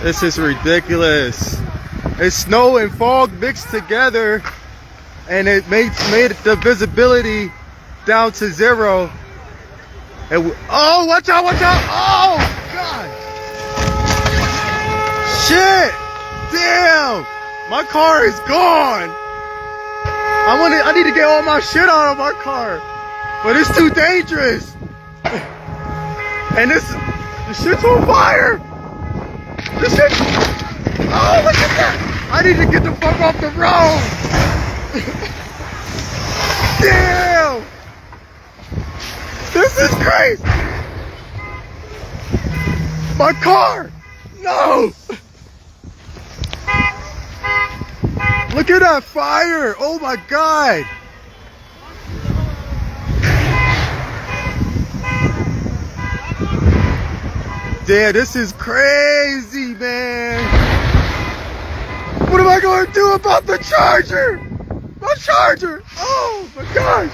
This is ridiculous. It's snow and fog mixed together, and it made the visibility down to zero. And oh, watch out, watch out. Oh, God. Shit. Damn. My car is gone. I need to get all my shit out of my car. But it's too dangerous. And the shit's on fire. This shit. Oh, look at that. I need to get the fuck off the road. Damn. This is crazy. My car. No. Look at that fire. Oh my God. Damn, this is crazy, man. What am I going to do about the charger? My charger. Oh my gosh.